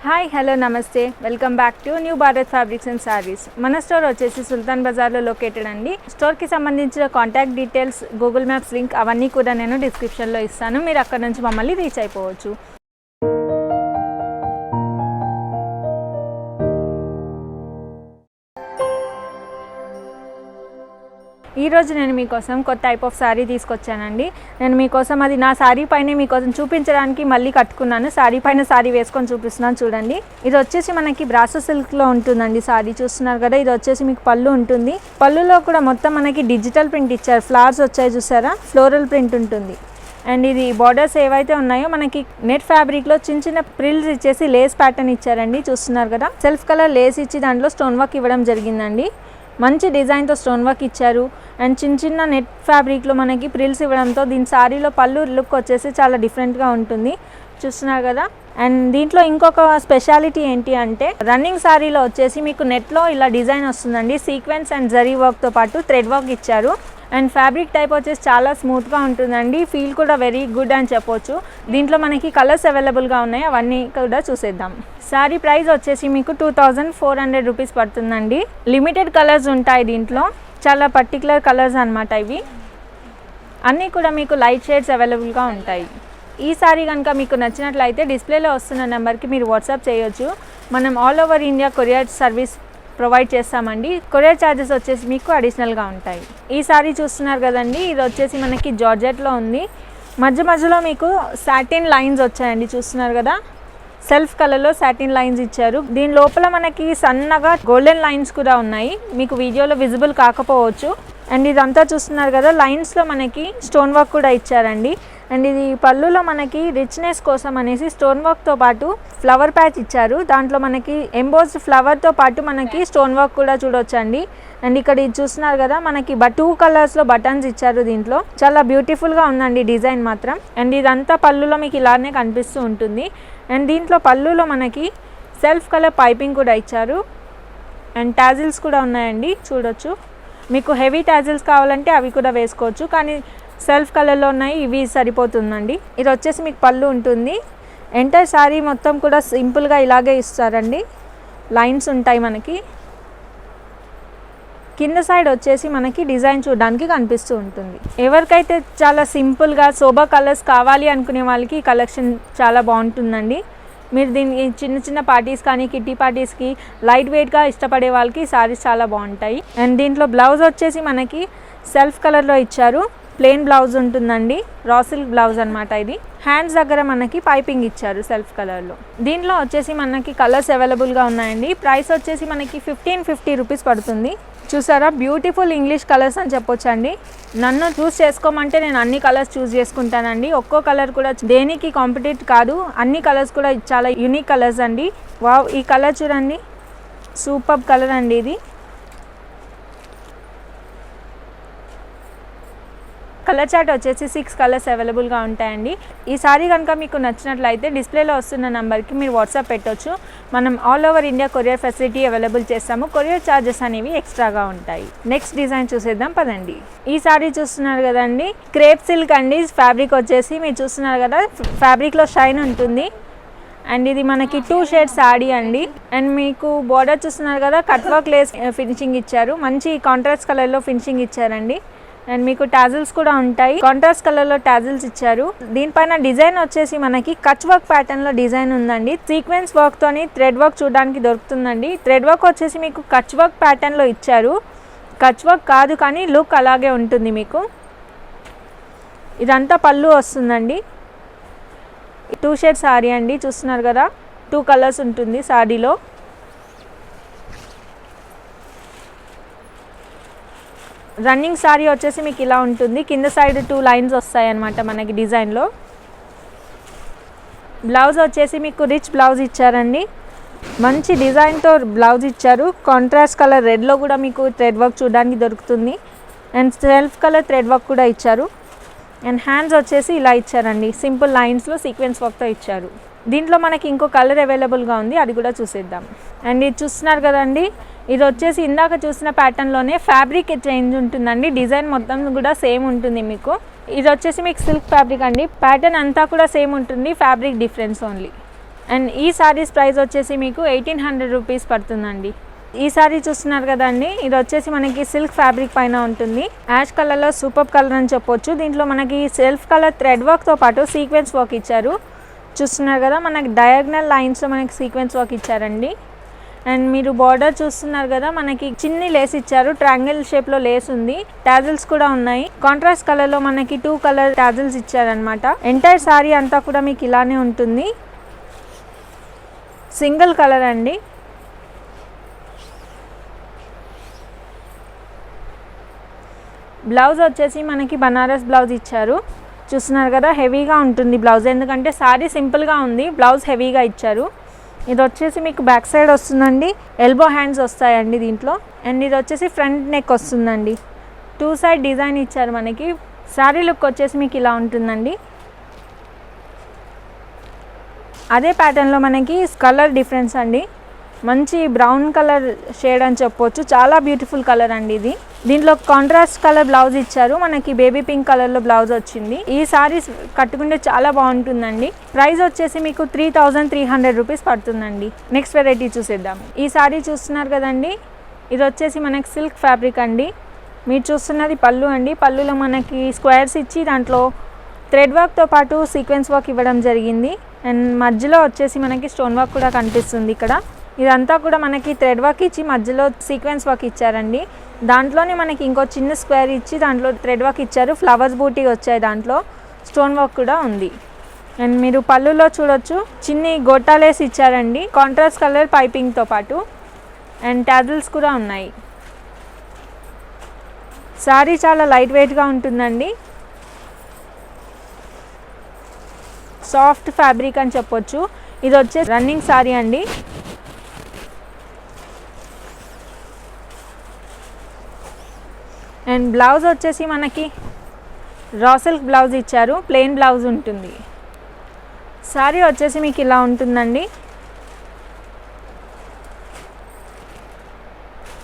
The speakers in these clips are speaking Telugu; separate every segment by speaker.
Speaker 1: హాయ్ హలో నమస్తే welcome back to new Bharat fabrics and saris. మన స్టోర్ వచ్చేసి సుల్తాన్ బజార్లో లొకేటెడ్ అండి. స్టోర్కి సంబంధించిన contact details, Google maps link అవన్నీ కూడా నేను డిస్క్రిప్షన్లో ఇస్తాను. మీరు అక్కడ నుంచి మమ్మల్ని రీచ్ అయిపోవచ్చు. ఈరోజు నేను మీకోసం కొత్త టైప్ ఆఫ్ శారీ తీసుకొచ్చానండి. నేను మీకోసం అది నా శారీ పైన మీకోసం చూపించడానికి మళ్ళీ కట్టుకున్నాను. శారీ పైన శారీ వేసుకొని చూపిస్తున్నాను చూడండి. ఇది వచ్చేసి మనకి బ్రాసో సిల్క్లో ఉంటుందండి. శారీ చూస్తున్నారు కదా, ఇది వచ్చేసి మీకు పళ్ళు ఉంటుంది. పళ్ళులో కూడా మొత్తం మనకి డిజిటల్ ప్రింట్ ఇచ్చారు. ఫ్లవర్స్ వచ్చాయి చూసారా, ఫ్లోరల్ ప్రింట్ ఉంటుంది. అండ్ ఇది బార్డర్స్ ఏవైతే ఉన్నాయో మనకి నెట్ ఫ్యాబ్రిక్లో చిన్న చిన్న ప్రిల్స్ ఇచ్చేసి లేస్ ప్యాటర్న్ ఇచ్చారండి. చూస్తున్నారు కదా, సెల్ఫ్ కలర్ లేస్ ఇచ్చి దాంట్లో స్టోన్ వర్క్ ఇవ్వడం జరిగిందండి. మంచి డిజైన్తో స్టోన్ వర్క్ ఇచ్చారు. అండ్ చిన్న చిన్న నెట్ ఫ్యాబ్రిక్లో మనకి ప్రిల్స్ ఇవ్వడంతో దీని శారీలో పళ్ళు లుక్ వచ్చేసి చాలా డిఫరెంట్గా ఉంటుంది. చూస్తున్నారు కదా. అండ్ దీంట్లో ఇంకొక స్పెషాలిటీ ఏంటి అంటే, రన్నింగ్ శారీలో వచ్చేసి మీకు నెట్లో ఇలా డిజైన్ వస్తుందండి. సీక్వెన్స్ అండ్ జరీ వర్క్తో పాటు థ్రెడ్ వర్క్ ఇచ్చారు. అండ్ ఫ్యాబ్రిక్ టైప్ వచ్చేసి చాలా స్మూత్గా ఉంటుందండి. ఫీల్ కూడా వెరీ గుడ్ అని చెప్పొచ్చు. దీంట్లో మనకి కలర్స్ అవైలబుల్గా ఉన్నాయి, అవన్నీ కూడా చూసేద్దాం. శారీ ప్రైస్ వచ్చేసి మీకు 2400 రూపీస్ పడుతుందండి. లిమిటెడ్ కలర్స్ ఉంటాయి దీంట్లో, చాలా పర్టికులర్ కలర్స్ అనమాట. ఇవి అన్నీ కూడా మీకు లైట్ షేడ్స్ అవైలబుల్గా ఉంటాయి. ఈ శారీ కనుక మీకు నచ్చినట్లయితే డిస్ప్లేలో వస్తున్న నెంబర్కి మీరు వాట్సాప్ చేయొచ్చు. మనం all over India courier service provide చేస్తామండి. కొరియర్ ఛార్జెస్ వచ్చేసి మీకు అడిషనల్గా ఉంటాయి. ఈ శారీ చూస్తున్నారు కదండి, ఇది వచ్చేసి మనకి జార్జెట్లో ఉంది. మధ్య మధ్యలో మీకు సాటిన్ లైన్స్ వచ్చాయండి. చూస్తున్నారు కదా, సెల్ఫ్ కలర్లో సాటిన్ లైన్స్ ఇచ్చారు. దీని లోపల మనకి సన్నగా గోల్డెన్ లైన్స్ కూడా ఉన్నాయి. మీకు వీడియోలో విజిబుల్ కాకపోవచ్చు. అండ్ ఇదంతా చూస్తున్నారు కదా, లైన్స్లో మనకి స్టోన్ వర్క్ కూడా ఇచ్చారండి. అండ్ ఇది పళ్ళులో మనకి రిచ్నెస్ కోసం అనేసి స్టోన్ వర్క్తో పాటు ఫ్లవర్ ప్యాచ్ ఇచ్చారు. దాంట్లో మనకి ఎంబోస్డ్ ఫ్లవర్తో పాటు మనకి స్టోన్ వర్క్ కూడా చూడొచ్చండి. అండ్ ఇక్కడ ఇది చూస్తున్నారు కదా, మనకి 2 కలర్స్లో బటన్స్ ఇచ్చారు. దీంట్లో చాలా బ్యూటిఫుల్గా ఉందండి డిజైన్ మాత్రం. అండ్ ఇదంతా పళ్ళులో మీకు ఇలానే కనిపిస్తూ ఉంటుంది. అండ్ దీంట్లో పళ్ళులో మనకి సెల్ఫ్ కలర్ పైపింగ్ కూడా ఇచ్చారు. అండ్ టాజిల్స్ కూడా ఉన్నాయండి, చూడొచ్చు. మీకు హెవీ టాజిల్స్ కావాలంటే అవి కూడా వేసుకోవచ్చు, కానీ సెల్ఫ్ కలర్లో ఉన్నాయి, ఇవి సరిపోతుందండి. ఇది వచ్చేసి మీకు పళ్ళు ఉంటుంది. ఎంటైర్ శారీ మొత్తం కూడా సింపుల్గా ఇలాగే ఇస్తారండి. లైన్స్ ఉంటాయి మనకి. కింద సైడ్ వచ్చేసి మనకి డిజైన్ చూడడానికి కనిపిస్తూ ఉంటుంది. ఎవరికైతే చాలా సింపుల్గా సోబర్ కలర్స్ కావాలి అనుకునే వాళ్ళకి ఈ కలెక్షన్ చాలా బాగుంటుందండి. మీరు దీనికి చిన్న చిన్న పార్టీస్ కానీ కిట్టి పార్టీస్కి లైట్ వెయిట్గా ఇష్టపడే వాళ్ళకి సారీస్ చాలా బాగుంటాయి. అండ్ దీంట్లో బ్లౌజ్ వచ్చేసి మనకి సెల్ఫ్ కలర్లో ఇచ్చారు. ప్లెయిన్ బ్లౌజ్ ఉంటుందండి, రా సిల్క్ బ్లౌజ్ అనమాట. ఇది హ్యాండ్స్ దగ్గర మనకి పైపింగ్ ఇచ్చారు సెల్ఫ్ కలర్లో. దీంట్లో వచ్చేసి మనకి కలర్స్ అవైలబుల్గా ఉన్నాయండి. ప్రైస్ వచ్చేసి మనకి 1550 రూపీస్ పడుతుంది. చూసారా, బ్యూటిఫుల్ ఇంగ్లీష్ కలర్స్ అని చెప్పొచ్చండి. నన్ను చూస్ చేసుకోమంటే నేను అన్ని కలర్స్ చూస్ చేసుకుంటానండి. ఒక్కో కలర్ కూడా దేనికి కాంపిటేట్ కాదు. అన్ని కలర్స్ కూడా చాలా యూనిక్ కలర్స్ అండి. వావ్, ఈ కలర్ చూడండి, సూపర్ కలర్ అండి. ఇది కలర్ చార్ట్ వచ్చేసి 6 కలర్స్ అవైలబుల్గా ఉంటాయండి. ఈ సారీ కనుక మీకు నచ్చినట్లయితే డిస్ప్లేలో వస్తున్న నెంబర్కి మీరు వాట్సాప్ పెట్టవచ్చు. మనం all over India courier facility available చేస్తాము. కొరియర్ ఛార్జెస్ అనేవి ఎక్స్ట్రాగా ఉంటాయి. నెక్స్ట్ డిజైన్ చూసేద్దాం పదండి. ఈ సారీ చూస్తున్నారు కదండి, క్రేప్ సిల్క్ అండి. ఫ్యాబ్రిక్ వచ్చేసి మీరు చూస్తున్నారు కదా, ఫ్యాబ్రిక్లో షైన్ ఉంటుంది. అండ్ ఇది మనకి 2 షేడ్స్ సారీ అండి. అండ్ మీకు బార్డర్ చూస్తున్నారు కదా, కట్ వర్క్ లేస్ ఫినిషింగ్ ఇచ్చారు. మంచి కాంట్రాస్ట్ కలర్లో ఫినిషింగ్ ఇచ్చారండి. అండ్ మీకు టాజిల్స్ కూడా ఉంటాయి. కాంట్రాస్ట్ కలర్లో టాజిల్స్ ఇచ్చారు. దీనిపైన డిజైన్ వచ్చేసి మనకి కచ్ వర్క్ ప్యాటర్న్లో డిజైన్ ఉందండి. సీక్వెన్స్ వర్క్తోని థ్రెడ్ వర్క్ చూడడానికి దొరుకుతుందండి. థ్రెడ్ వర్క్ వచ్చేసి మీకు కచ్ వర్క్ ప్యాటర్న్లో ఇచ్చారు. కచ్ వర్క్ కాదు, కానీ లుక్ అలాగే ఉంటుంది మీకు. ఇదంతా పళ్ళు వస్తుందండి. 2 షేడ్ సారీ అండి. చూస్తున్నారు కదా, 2 కలర్స్ ఉంటుంది సారీలో. రన్నింగ్ సారీ వచ్చేసి మీకు ఇలా ఉంటుంది. కింద సైడ్ 2 లైన్స్ వస్తాయి అన్నమాట మనకి డిజైన్లో. బ్లౌజ్ వచ్చేసి మీకు రిచ్ బ్లౌజ్ ఇచ్చారండి. మంచి డిజైన్తో బ్లౌజ్ ఇచ్చారు. కాంట్రాస్ట్ కలర్ రెడ్లో కూడా మీకు థ్రెడ్ వర్క్ చూడడానికి దొరుకుతుంది. And self colour thread work కూడా ఇచ్చారు. అండ్ హ్యాండ్స్ వచ్చేసి ఇలా ఇచ్చారండి, సింపుల్ లైన్స్లో సీక్వెన్స్ వర్క్తో ఇచ్చారు. దీంట్లో మనకి ఇంకో కలర్ అవైలబుల్గా ఉంది, అది కూడా చూసేద్దాం. అండ్ ఇది చూస్తున్నారు కదండి, ఇది వచ్చేసి ఇందాక చూసిన ప్యాటర్న్లోనే ఫ్యాబ్రిక్ చేంజ్ ఉంటుందండి. డిజైన్ మొత్తం కూడా సేమ్ ఉంటుంది మీకు. ఇది వచ్చేసి మీకు సిల్క్ ఫ్యాబ్రిక్ అండి. ప్యాటర్న్ అంతా కూడా సేమ్ ఉంటుంది, ఫ్యాబ్రిక్ డిఫరెన్స్ ఓన్లీ. అండ్ ఈ సారీస్ ప్రైస్ వచ్చేసి మీకు 1800 రూపీస్ పడుతుందండి. ఈ సారీ చూస్తున్నారు కదండి, ఇది వచ్చేసి మనకి సిల్క్ ఫ్యాబ్రిక్ పైన ఉంటుంది. యాష్ కలర్లో సూపర్ కలర్ అని చెప్పొచ్చు. దీంట్లో మనకి సెల్ఫ్ కలర్ థ్రెడ్ వర్క్తో పాటు సీక్వెన్స్ వర్క్ ఇచ్చారు. చూస్తున్నారు కదా, మనకి డయాగ్నల్ లైన్స్లో మనకి సీక్వెన్స్ వర్క్ ఇచ్చారండి. అండ్ మీరు బార్డర్ చూస్తున్నారు కదా, మనకి చిన్ని లేస్ ఇచ్చారు. ట్రయాంగిల్ షేప్లో లేస్ ఉంది. టాజిల్స్ కూడా ఉన్నాయి. కాంట్రాస్ట్ కలర్లో మనకి 2 కలర్ టాజిల్స్ ఇచ్చారనమాట. ఎంటైర్ సారీ అంతా కూడా మీకు ఇలానే ఉంటుంది. సింగిల్ కలర్ అండి. బ్లౌజ్ వచ్చేసి మనకి బనారస్ బ్లౌజ్ ఇచ్చారు. చూస్తున్నారు కదా, హెవీగా ఉంటుంది బ్లౌజ్, ఎందుకంటే సారీ సింపుల్గా ఉంది, బ్లౌజ్ హెవీగా ఇచ్చారు. ఇది వచ్చేసి మీకు బ్యాక్ సైడ్ వస్తుందండి. ఎల్బో హ్యాండ్స్ వస్తాయండి దీంట్లో. అండ్ ఇది వచ్చేసి ఫ్రంట్ నెక్ వస్తుందండి. 2 సైడ్ డిజైన్ ఇచ్చారు మనకి. సారీ లుక్ వచ్చేసి మీకు ఇలా ఉంటుందండి. అదే ప్యాటర్న్లో మనకి కలర్ డిఫరెన్స్ అండి. మంచి బ్రౌన్ కలర్ షేడ్ అని చెప్పొచ్చు. చాలా బ్యూటిఫుల్ కలర్ అండి ఇది. దీంట్లో కాంట్రాస్ట్ కలర్ బ్లౌజ్ ఇచ్చారు. మనకి బేబీ పింక్ కలర్లో బ్లౌజ్ వచ్చింది. ఈ సారీస్ కట్టుకుంటే చాలా బాగుంటుందండి. ప్రైస్ వచ్చేసి మీకు 3300 రూపీస్ పడుతుందండి. నెక్స్ట్ వెరైటీ చూసేద్దాం. ఈ సారీ చూస్తున్నారు కదండి, ఇది వచ్చేసి మనకి సిల్క్ ఫ్యాబ్రిక్ అండి. మీరు చూస్తున్నది పళ్ళు అండి. పళ్ళులో మనకి స్క్వేర్స్ ఇచ్చి దాంట్లో థ్రెడ్ వర్క్తో పాటు సీక్వెన్స్ వర్క్ ఇవ్వడం జరిగింది. అండ్ మధ్యలో వచ్చేసి మనకి స్టోన్ వర్క్ కూడా కనిపిస్తుంది ఇక్కడ. ఇదంతా కూడా మనకి థ్రెడ్ వర్క్ ఇచ్చి మధ్యలో సీక్వెన్స్ వర్క్ ఇచ్చారండి. దాంట్లోనే మనకి ఇంకో చిన్న స్క్వేర్ ఇచ్చి దాంట్లో థ్రెడ్ వర్క్ ఇచ్చారు. ఫ్లవర్స్ బూటీ వచ్చాయి, దాంట్లో స్టోన్ వర్క్ కూడా ఉంది. అండ్ మీరు పళ్ళులో చూడొచ్చు, చిన్ని గోటాలేసి ఇచ్చారండి కాంట్రాస్ట్ కలర్ పైపింగ్తో పాటు. అండ్ టాజిల్స్ కూడా ఉన్నాయి. సారీ చాలా లైట్ వెయిట్గా ఉంటుందండి. సాఫ్ట్ ఫ్యాబ్రిక్ అని చెప్పొచ్చు. ఇది వచ్చేసి రన్నింగ్ సారీ అండి. అండ్ బ్లౌజ్ వచ్చేసి మనకి రా సిల్క్ బ్లౌజ్ ఇచ్చారు. ప్లెయిన్ బ్లౌజ్ ఉంటుంది. సారీ వచ్చేసి మీకు ఇలా ఉంటుందండి.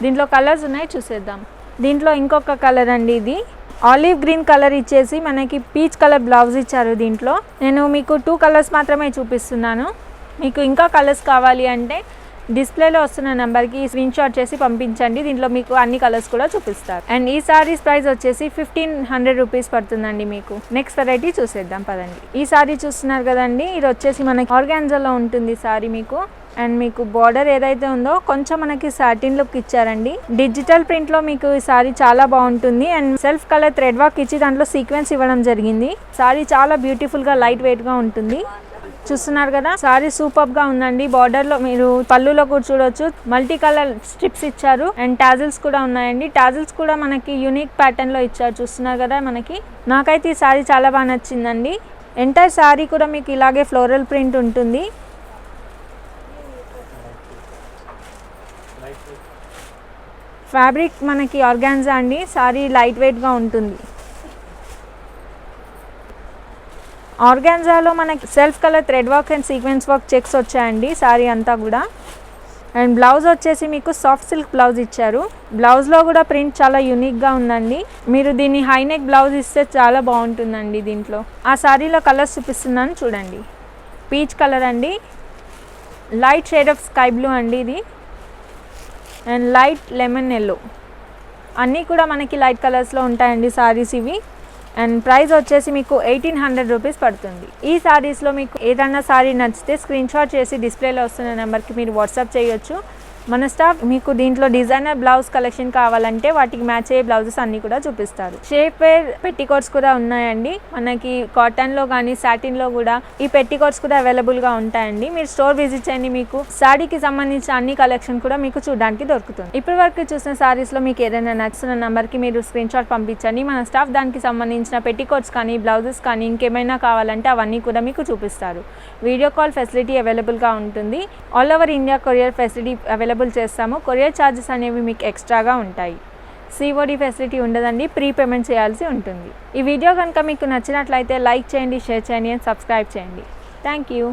Speaker 1: దీంట్లో కలర్స్ ఉన్నాయి, చూసేద్దాం. దీంట్లో ఇంకొక కలర్ అండి. ఇది ఆలివ్ గ్రీన్ కలర్ ఇచ్చేసి మనకి పీచ్ కలర్ బ్లౌజ్ ఇచ్చారు. దీంట్లో నేను మీకు 2 కలర్స్ మాత్రమే చూపిస్తున్నాను. మీకు ఇంకా కలర్స్ కావాలి అంటే డిస్ప్లేలో వస్తున్న నెంబర్కి స్క్రీన్ షాట్ చేసి పంపించండి. దీంట్లో మీకు అన్ని కలర్స్ కూడా చూపిస్తారు. అండ్ ఈ సారీస్ ప్రైస్ వచ్చేసి 1500 రూపీస్ పడుతుందండి మీకు. నెక్స్ట్ వెరైటీ చూసేద్దాం పదండి. ఈ సారీ చూస్తున్నారు కదండి, ఇది వచ్చేసి మనకి ఆర్గాన్జాలో ఉంటుంది సారీ మీకు. అండ్ మీకు బార్డర్ ఏదైతే ఉందో కొంచెం మనకి సాటిన్ లుక్ ఇచ్చారండి. డిజిటల్ ప్రింట్లో మీకు ఈ సారీ చాలా బాగుంటుంది. And self colour thread work ఇచ్చి దాంట్లో సీక్వెన్స్ ఇవ్వడం జరిగింది. సారీ చాలా బ్యూటిఫుల్గా లైట్ వెయిట్గా ఉంటుంది. చూస్తున్నారు కదా, సారీ సూపర్గా ఉందండి. బార్డర్లో మీరు పళ్ళులో కూడా చూడొచ్చు, మల్టీ కలర్ స్ట్రిప్స్ ఇచ్చారు. అండ్ టాజిల్స్ కూడా ఉన్నాయండి. టాజిల్స్ కూడా మనకి యూనిక్ ప్యాటర్న్లో ఇచ్చారు. చూస్తున్నారు కదా, మనకి నాకైతే ఈ సారీ చాలా బాగా నచ్చిందండి. ఎంటైర్ సారీ కూడా మీకు ఇలాగే ఫ్లోరల్ ప్రింట్ ఉంటుంది. ఫ్యాబ్రిక్ మనకి ఆర్గాన్జా అండి. సారీ లైట్ వెయిట్గా ఉంటుంది. ఆర్గాన్జాలో మనకి self colour thread work and sequence work checks వచ్చాయండి సారీ అంతా కూడా. అండ్ బ్లౌజ్ వచ్చేసి మీకు సాఫ్ట్ సిల్క్ బ్లౌజ్ ఇచ్చారు. బ్లౌజ్లో కూడా ప్రింట్ చాలా యూనిక్గా ఉందండి. మీరు దీన్ని హై నెక్ బ్లౌజ్ ఇస్తే చాలా బాగుంటుందండి. దీంట్లో ఆ సారీలో కలర్స్ చూపిస్తున్నాను చూడండి. పీచ్ కలర్ అండి, light shade of sky blue అండి ఇది, అండ్ లైట్ లెమన్ ఎల్లో. అన్నీ కూడా మనకి లైట్ కలర్స్లో ఉంటాయండి సారీస్ ఇవి. అండ్ ప్రైస్ వచ్చేసి మీకు 1800 రూపీస్ పడుతుంది. ఈ సారీస్లో మీకు ఏదన్నా సారీ నచ్చితే స్క్రీన్ షాట్ చేసి డిస్ప్లేలో వస్తున్న నెంబర్కి మీరు వాట్సాప్ చేయొచ్చు. మన స్టాఫ్ మీకు దీంట్లో డిజైనర్ బ్లౌజ్ కలెక్షన్ కావాలంటే వాటికి మ్యాచ్ అయ్యే బ్లౌజెస్ అన్నీ కూడా చూపిస్తారు. షేప్ వేర్ పెట్టికోట్స్ కూడా ఉన్నాయండి. మనకి కాటన్లో కానీ సాటిన్లో కూడా ఈ పెట్టికోట్స్ కూడా అవైలబుల్గా ఉంటాయండి. మీరు స్టోర్ విజిట్ చేయండి, మీకు సారీకి సంబంధించిన అన్ని కలెక్షన్ కూడా మీకు చూడడానికి దొరుకుతుంది. ఇప్పటి వరకు చూసిన సారీస్లో మీకు ఏదైనా నచ్చిన నెంబర్కి మీరు స్క్రీన్ షాట్ పంపించండి. మన స్టాఫ్ దానికి సంబంధించిన పెట్టికోట్స్ కానీ బ్లౌజెస్ కానీ ఇంకేమైనా కావాలంటే అవన్నీ కూడా మీకు చూపిస్తారు. వీడియో కాల్ ఫెసిలిటీ అవైలబుల్గా ఉంటుంది. All over India courier facility available చేస్తాము. కొరియర్ ఛార్జెస్ అనేవి మీకు ఎక్స్ట్రాగా ఉంటాయి. సిఓడి ఫెసిలిటీ ఉండదండి, ప్రీ పేమెంట్ చేయాల్సి ఉంటుంది. ఈ వీడియో కనుక మీకు నచ్చినట్లయితే లైక్ చేయండి, షేర్ చేయండి అండ్ సబ్స్క్రైబ్ చేయండి. Thank you.